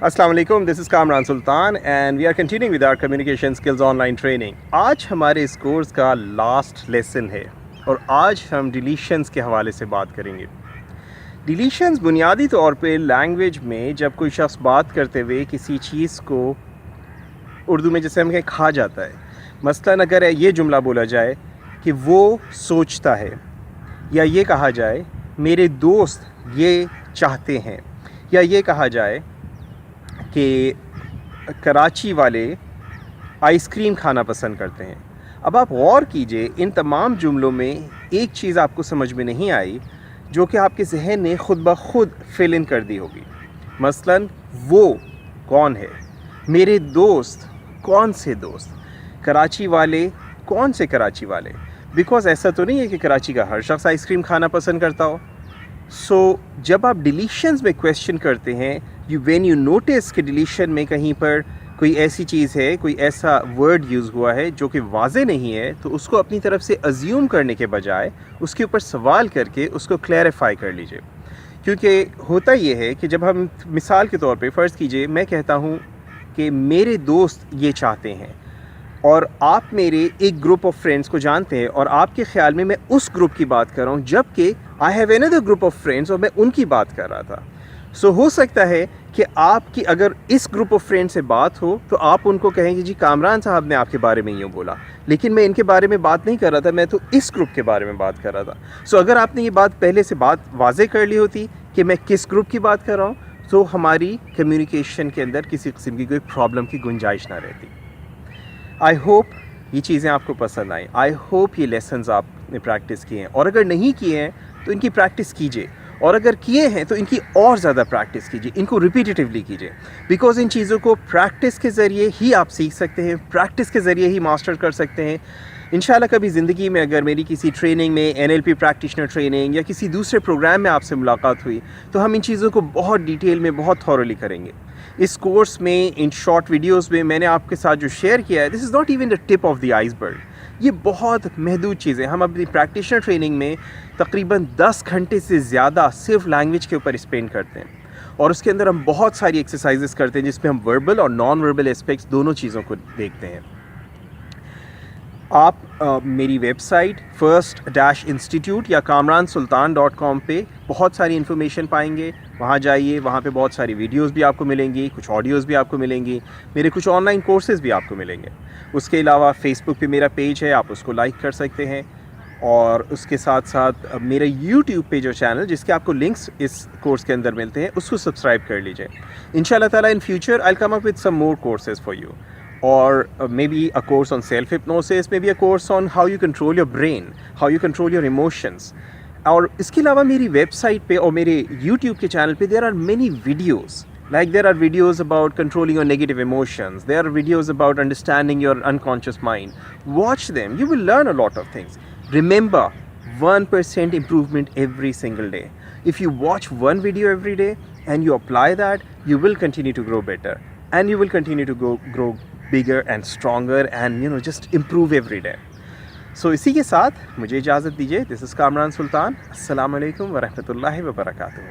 السلام علیکم، this is Kamran Sultan and we are continuing with our communication skills online training. آج ہمارے اس کورس کا لاسٹ لیسن ہے اور آج ہم ڈیلیشنز کے حوالے سے بات کریں گے. ڈیلیشنز بنیادی طور پہ لینگویج میں جب کوئی شخص بات کرتے ہوئے کسی چیز کو اردو میں جیسے ہم کہیں کھا جاتا ہے. مثلاً اگر یہ جملہ بولا جائے کہ وہ سوچتا ہے، یا یہ کہا جائے میرے دوست یہ چاہتے ہیں، یا یہ کہا جائے کہ کراچی والے آئس کریم کھانا پسند کرتے ہیں. اب آپ غور کیجئے، ان تمام جملوں میں ایک چیز آپ کو سمجھ میں نہیں آئی جو کہ آپ کے ذہن نے خود بخود فل ان کر دی ہوگی. مثلاً وہ کون ہے، میرے دوست کون سے دوست، کراچی والے کون سے کراچی والے. بیکاز ایسا تو نہیں ہے کہ کراچی کا ہر شخص آئس کریم کھانا پسند کرتا ہو. سو جب آپ ڈیلیشنز میں کویشچن کرتے ہیں، وین یو نوٹس کہ ڈیلیشن میں کہیں پر کوئی ایسی چیز ہے، کوئی ایسا ورڈ یوز ہوا ہے جو کہ واضح نہیں ہے، تو اس کو اپنی طرف سے ازیوم کرنے کے بجائے اس کے اوپر سوال کر کے اس کو کلیریفائی کر لیجئے. کیونکہ ہوتا یہ ہے کہ جب ہم مثال کے طور پہ فرض کیجئے میں کہتا ہوں کہ میرے دوست یہ چاہتے ہیں، اور آپ میرے ایک گروپ آف فرینڈس کو جانتے ہیں اور آپ کے خیال میں اس گروپ کی بات کر رہا ہوں، جبکہ I have another group of friends اور میں ان کی بات کر رہا تھا. سو ہو سکتا ہے کہ آپ کی اگر اس گروپ آف فرینڈ سے بات ہو تو آپ ان کو کہیں کہ جی کامران صاحب نے آپ کے بارے میں یوں بولا، لیکن میں ان کے بارے میں بات نہیں کر رہا تھا، میں تو اس گروپ کے بارے میں بات کر رہا تھا. سو اگر آپ نے یہ بات پہلے سے بات واضح کر لی ہوتی کہ میں کس گروپ کی بات کر رہا ہوں، تو ہماری کمیونیکیشن کے اندر کسی قسم کی کوئی پرابلم کی گنجائش نہ رہتی. آئی ہوپ یہ چیزیں آپ کو پسند آئیں. آئی ہوپ یہ لیسنز آپ نے پریکٹس کیے ہیں، اور اگر نہیں کیے ہیں تو ان کی پریکٹس کیجئے، اور اگر کیے ہیں تو ان کی اور زیادہ پریکٹس کیجئے، ان کو ریپیٹیٹیولی کیجئے. بیکاز ان چیزوں کو پریکٹس کے ذریعے ہی آپ سیکھ سکتے ہیں، پریکٹس کے ذریعے ہی ماسٹر کر سکتے ہیں. انشاءاللہ کبھی زندگی میں اگر میری کسی ٹریننگ میں NLP پریکٹیشنر ٹریننگ یا کسی دوسرے پروگرام میں آپ سے ملاقات ہوئی تو ہم ان چیزوں کو بہت ڈیٹیل میں بہت تھورولی کریں گے. اس کورس میں ان شارٹ ویڈیوز میں نے آپ کے ساتھ جو شیئر کیا ہے، this is not even the tip of the iceberg. یہ بہت محدود چیزیں ہم اپنی پریکٹیشنر ٹریننگ میں تقریباً 10 گھنٹے سے زیادہ صرف لینگویج کے اوپر اسپینڈ کرتے ہیں، اور اس کے اندر ہم بہت ساری ایکسرسائزز کرتے ہیں جس میں ہم وربل اور نان وربل اسپیکٹس دونوں چیزوں کو دیکھتے ہیں. آپ میری ویب سائٹ first-institute یا kamransultan.com پہ بہت ساری انفارمیشن پائیں گے. وہاں جائیے، وہاں پہ بہت ساری ویڈیوز بھی آپ کو ملیں گی، کچھ آڈیوز بھی آپ کو ملیں گی، میرے کچھ آن لائن کورسز بھی آپ کو ملیں گے. اس کے علاوہ فیس بک پہ میرا پیج ہے، آپ اس کو لائک کر سکتے ہیں، اور اس کے ساتھ ساتھ میرا یوٹیوب پہ جو چینل جس کے آپ کو لنکس اس کورس کے اندر ملتے ہیں اس کو سبسکرائب کر لیجیے. انشاءاللہ تعالیٰ in future I will come up with some more courses for you, or maybe a course on self-hypnosis, maybe a course on how you control your brain, how you control your emotions. اور اس کے علاوہ میری web site پہ اور میرے YouTube کے channel پہ there are many videos. Like there are videos about controlling your negative emotions. There are videos about understanding your unconscious mind. Watch them. You will learn a lot of things. Remember, 1% improvement every single day. If you watch one video every day and you apply that, you will continue to grow better. And you will continue to grow bigger and stronger and just improve every day. So اسی کے ساتھ مجھے اجازت دیجیے. This is Kamran سلطان. السلام علیکم ورحمۃ اللہ وبرکاتہ.